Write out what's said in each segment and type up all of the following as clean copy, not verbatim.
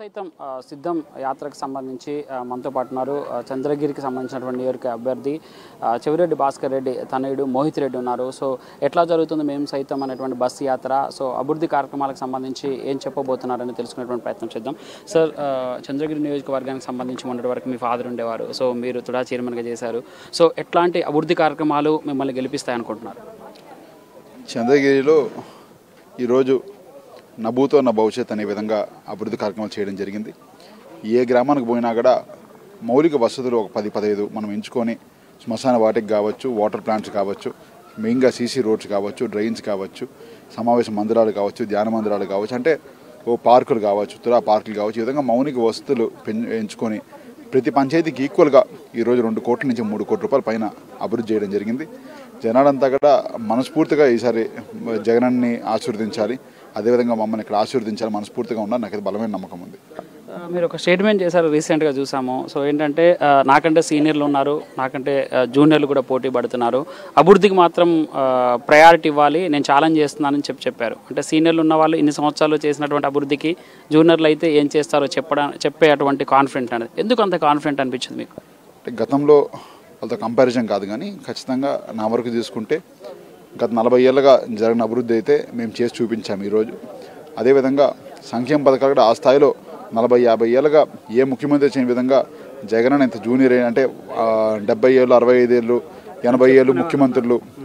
సైతం సిద్ధం యాత్రకు సంబంధించి మనతో పాటు ఉన్నారు. చంద్రగిరికి సంబంధించినటువంటి నియోజక అభ్యర్థి చెవిరెడ్డి భాస్కర్ రెడ్డి తనయుడు మోహిత్ రెడ్డి ఉన్నారు. సో ఎట్లా జరుగుతుంది మేము సైతం అనేటువంటి బస్సు యాత్ర, సో అభివృద్ధి కార్యక్రమాలకు సంబంధించి ఏం చెప్పబోతున్నారని తెలుసుకునేటువంటి ప్రయత్నం చేద్దాం. సార్, చంద్రగిరి నియోజకవర్గానికి సంబంధించి మొన్నటి వరకు మీ ఫాదర్ ఉండేవారు, సో మీరు తుడా చైర్మన్గా చేశారు. సో ఎట్లాంటి అభివృద్ధి కార్యక్రమాలు మిమ్మల్ని గెలిపిస్తాయనుకుంటున్నారు? చంద్రగిరిలో ఈరోజు నభూతో నా భవిష్యత్ అనే విధంగా అభివృద్ధి కార్యక్రమాలు చేయడం జరిగింది. ఏ గ్రామానికి పోయినా కూడా మౌలిక వసతులు ఒక 10-15 మనం ఎంచుకొని శ్మశాన వాటికి కావచ్చు, వాటర్ ప్లాంట్స్ కావచ్చు, మెయిన్గా సీసీ రోడ్స్ కావచ్చు, డ్రైన్స్ కావచ్చు, సమావేశ మందిరాలు కావచ్చు, ధ్యాన మందిరాలు కావచ్చు, అంటే ఓ పార్కులు కావచ్చు, తురా పార్కులు కావచ్చు, ఈ విధంగా మౌలిక వసతులు ఎంచుకొని ప్రతి పంచాయతీకి ఈక్వల్గా ఈరోజు 2 కోట్ల నుంచి 3 కోట్ల రూపాయల పైన అభివృద్ధి చేయడం జరిగింది. జనాలంతా కూడా మనస్ఫూర్తిగా ఈసారి జగనన్ని ఆశీర్వదించాలి, అదేవిధంగా మమ్మల్ని ఇక్కడ ఆశీర్వదించాలి మనస్ఫూర్తిగా ఉన్నారు. నాకైతే బలమైన నమ్మకం ఉంది. మీరు ఒక స్టేట్మెంట్ చేశారు రీసెంట్గా చూసాము. సో ఏంటంటే నాకంటే సీనియర్లు ఉన్నారు, నాకంటే జూనియర్లు కూడా పోటీ పడుతున్నారు, అభివృద్ధికి మాత్రం ప్రయారిటీ ఇవ్వాలి, నేను ఛాలెంజ్ చేస్తున్నానని చెప్పారు. అంటే సీనియర్లు ఉన్న వాళ్ళు ఇన్ని సంవత్సరాలు చేసినటువంటి అభివృద్ధికి జూనియర్లు అయితే ఏం చేస్తారో చెప్పే అటువంటి కాన్ఫిడెంట్ అనేది ఎందుకు అంత కాన్ఫిడెంట్ అనిపించింది మీకు? గతంలో వాళ్ళతో కంపారిజన్ కాదు, కానీ ఖచ్చితంగా నా వరకు తీసుకుంటే గత 40 ఏళ్ళుగా జరిగిన అభివృద్ధి అయితే మేము చేసి చూపించాము. ఈరోజు అదేవిధంగా సంక్షేమ పథకాలు కూడా ఆ స్థాయిలో 40-50 ఏళ్ళుగా ఏ ముఖ్యమంత్రి చేయని విధంగా జగన్ ఇంత జూనియర్ అంటే 70 ఏళ్ళు, 65 ఏళ్ళు, 80 ఏళ్ళు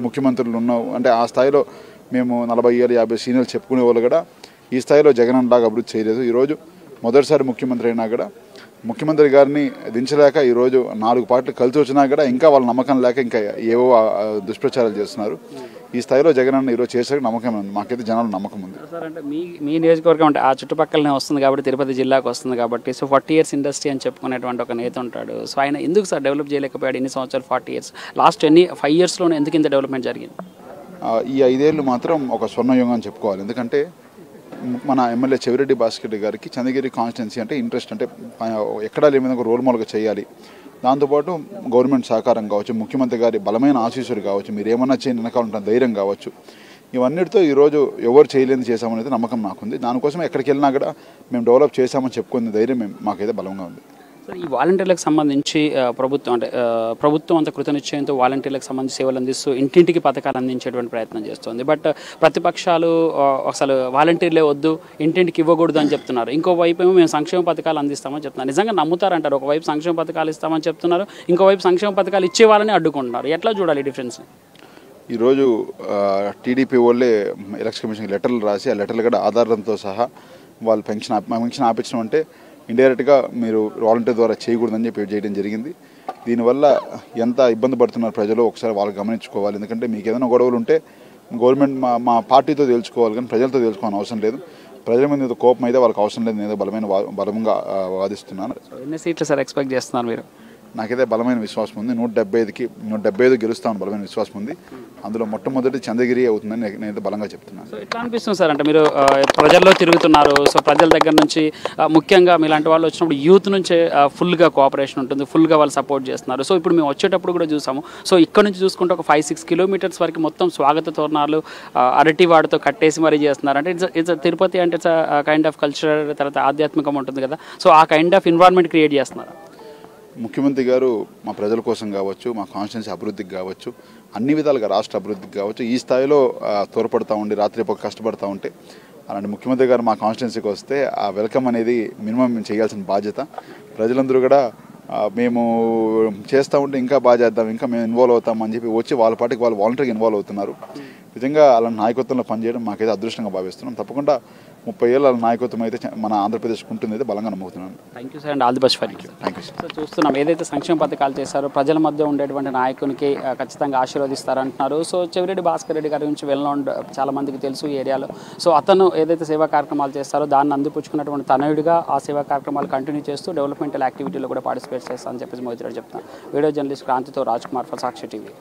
ముఖ్యమంత్రులు ఉన్నావు అంటే ఆ స్థాయిలో మేము 40 ఏళ్ళు 50 సీనియర్లు చెప్పుకునే వాళ్ళు కూడా ఈ స్థాయిలో జగన్ లాగా అభివృద్ధి చేయలేదు. ఈరోజు మొదటిసారి ముఖ్యమంత్రి అయినా కూడా ముఖ్యమంత్రి గారిని దించలేక ఈరోజు 4 పార్టీలు కలిసి వచ్చినా కూడా ఇంకా వాళ్ళ నమ్మకం లేక ఇంకా ఏవో దుష్ప్రచారాలు చేస్తున్నారు. ఈ స్థాయిలో జగన్ అన్న ఈరోజు చేసే నమ్మకం ఉంది, మాకైతే జనాలు నమ్మకం ఉంది. సార్, అంటే మీ నియోజకవర్గం అంటే ఆ చుట్టుపక్కలనే వస్తుంది కాబట్టి, తిరుపతి జిల్లాకు వస్తుంది కాబట్టి, సో 40 years ఇండస్ట్రీ అని చెప్పుకునేటువంటి ఒక నేత ఉంటాడు. సో ఆయన ఎందుకు సార్ డెవలప్ చేయలేకపోయాడు ఇన్ని సంవత్సరాలు? 40 years లాస్ట్ 5 yearsలోనే ఎందుకు ఇంత డెవలప్మెంట్ జరిగింది? ఈ 5 ఏళ్ళు మాత్రం ఒక స్వర్ణయుగం అని చెప్పుకోవాలి. ఎందుకంటే మన ఎమ్మెల్యే చెవిరెడ్డి భాస్కర్ రెడ్డి గారికి చంద్రగిరి కాన్స్టిట్యున్సీ అంటే ఇంట్రెస్ట్, అంటే ఎక్కడా లేని విధంగా రోల్ మోడల్గా చేయాలి. దాంతోపాటు గవర్నమెంట్ సహకారం కావచ్చు, ముఖ్యమంత్రి గారి బలమైన ఆశీస్సులు కావచ్చు, మీరు ఏమన్నా చేయని వెనకాలంటున్న ధైర్యం కావచ్చు, ఇవన్నిటితో ఈరోజు ఎవరు చేయలేని చేశామనేది నమ్మకం నాకుంది. దానికోసం ఎక్కడికి వెళ్ళినా కూడా మేము డెవలప్ చేశామని చెప్పుకునే ధైర్యం మాకైతే బలంగా ఉంది. ఈ వాలంటీర్లకు సంబంధించి ప్రభుత్వం అంత కృతనిశ్చయంతో వాలంటీర్లకు సంబంధించి సేవలు అందిస్తూ ఇంటింటికి పథకాలు అందించేటువంటి ప్రయత్నం చేస్తుంది. బట్ ప్రతిపక్షాలు అసలు వాలంటీర్లే వద్దు, ఇంటింటికి ఇవ్వకూడదు అని చెప్తున్నారు. ఇంకోవైపు ఏమో మేము సంక్షేమ పథకాలు అందిస్తామని చెప్తున్నారు. నిజంగా నమ్ముతారంటారు? ఒకవైపు సంక్షేమ పథకాలు ఇస్తామని చెప్తున్నారు, ఇంకోవైపు సంక్షేమ పథకాలు ఇచ్చే వాళ్ళని అడ్డుకుంటున్నారు. ఎట్లా చూడాలి డిఫరెన్స్? ఈరోజు టీడీపీ వాళ్ళే ఎలక్షన్ కమిషన్కి లెటర్లు రాసి ఆ లెటర్లు కూడా ఆధారంతో సహా వాళ్ళు పెన్షన్ ఆపించడం అంటే ఇండైరెక్ట్గా మీరు వాలంటీర్ ద్వారా చేయకూడదని చెప్పి చేయడం జరిగింది. దీనివల్ల ఎంత ఇబ్బంది పడుతున్నారు ప్రజలు ఒకసారి వాళ్ళు గమనించుకోవాలి. ఎందుకంటే మీకు ఏదైనా గొడవలు ఉంటే గవర్నమెంట్ మా పార్టీతో తెలుసుకోవాలి, కానీ ప్రజలతో తెలుసుకోవాలని అవసరం లేదు. ప్రజల మీద కోపం అయితే వాళ్ళకి అవసరం లేదు. నేను బలంగా వాదిస్తున్నాను. ఎన్ని సీట్లు సార్ ఎక్స్పెక్ట్ చేస్తున్నారు మీరు? నాకైతే బలమైన విశ్వాసం ఉంది. 175 గెలుస్తామని బలమైన విశ్వాసం ఉంది. అందులో మొట్టమొదటి చంద్రగిరి అవుతుందని నేనైతే బలంగా చెప్తున్నాను. సో ఎట్లా అనిపిస్తుంది సార్? అంటే మీరు ప్రజల్లో తిరుగుతున్నారు, సో ప్రజల దగ్గర నుంచి ముఖ్యంగా మీలాంటి వాళ్ళు వచ్చినప్పుడు యూత్ నుంచే ఫుల్గా కోఆపరేషన్ ఉంటుంది, ఫుల్గా వాళ్ళు సపోర్ట్ చేస్తున్నారు. సో ఇప్పుడు మేము వచ్చేటప్పుడు కూడా చూసాము. సో ఇక్కడ నుంచి చూసుకుంటే ఒక 5-6 kilometers వరకు మొత్తం స్వాగత తోరణాలు అరటి వాడితో కట్టేసి మరీ చేస్తున్నారు. అంటే ఇట్స్ తిరుపతి అంటే ఇట్స్ కైండ్ ఆఫ్ కల్చరల్, తర్వాత ఆధ్యాత్మికం ఉంటుంది కదా, సో ఆ కైండ్ ఆఫ్ ఎన్వైరన్మెంట్ క్రియేట్ చేస్తున్నారు. ముఖ్యమంత్రి గారు మా ప్రజల కోసం కావచ్చు, మా కాన్స్టిట్యున్సీ అభివృద్ధికి కావచ్చు, అన్ని విధాలుగా రాష్ట్ర అభివృద్ధికి కావచ్చు ఈ స్థాయిలో తోడ్పడుతూ ఉండి రాత్రిపూట కష్టపడుతూ ఉంటే, అలాంటి ముఖ్యమంత్రి గారు మా కాన్స్టిట్యున్సీకి వస్తే ఆ వెల్కమ్ అనేది మినిమం మేము చేయాల్సిన బాధ్యత. ప్రజలందరూ కూడా మేము చేస్తూ ఉంటే ఇంకా బాగా చేద్దాం, ఇంకా మేము ఇన్వాల్వ్ అవుతాం అని చెప్పి వచ్చి వాళ్ళ పార్టీకి వాళ్ళు వాలంటీర్గా ఇన్వాల్వ్ అవుతున్నారు. నిజంగా అలాంటి నాయకత్వంలో పనిచేయడం మాకైతే అదృష్టంగా భావిస్తున్నాం. తప్పకుండా 30 ఏళ్ళ నాయకత్వం అయితే మన ఆంధ్రప్రదేశ్కి ఉంటుంది అయితే బలంగా నమ్ముతున్నాను. Thank you sir and all the best for you. Thank you sir. So చూస్తున్నాం ఏదైతే సంక్షేమ పథకాలు చేశారో ప్రజల మధ్య ఉండేటువంటి నాయకునికి ఖచ్చితంగా ఆశీర్వదిస్తారంటున్నారు. సో చెవిరెడ్డి భాస్కర్ రెడ్డి గారి గురించి చాలా మందికి తెలుసు ఈ ఏరియాలో. సో అతను ఏదైతే సేవా కార్యక్రమాలు చేస్తారో దాన్ని అందిపుచ్చుకున్నటువంటి తనయుడిగా ఆ సేవా కార్యక్రమాలు కంటిన్యూ చేస్తూ డెవలప్మెంటల్ యాక్టివిటీలో కూడా పార్టిసిపేట్ చేస్తానని చెప్పేసి మోహిత్ రెడ్డి చెప్తాను. వీడియో జర్నలిస్ట్ క్రాంతితో రాజ్ కుమార్ ఫర్ సాక్షి టీవీ.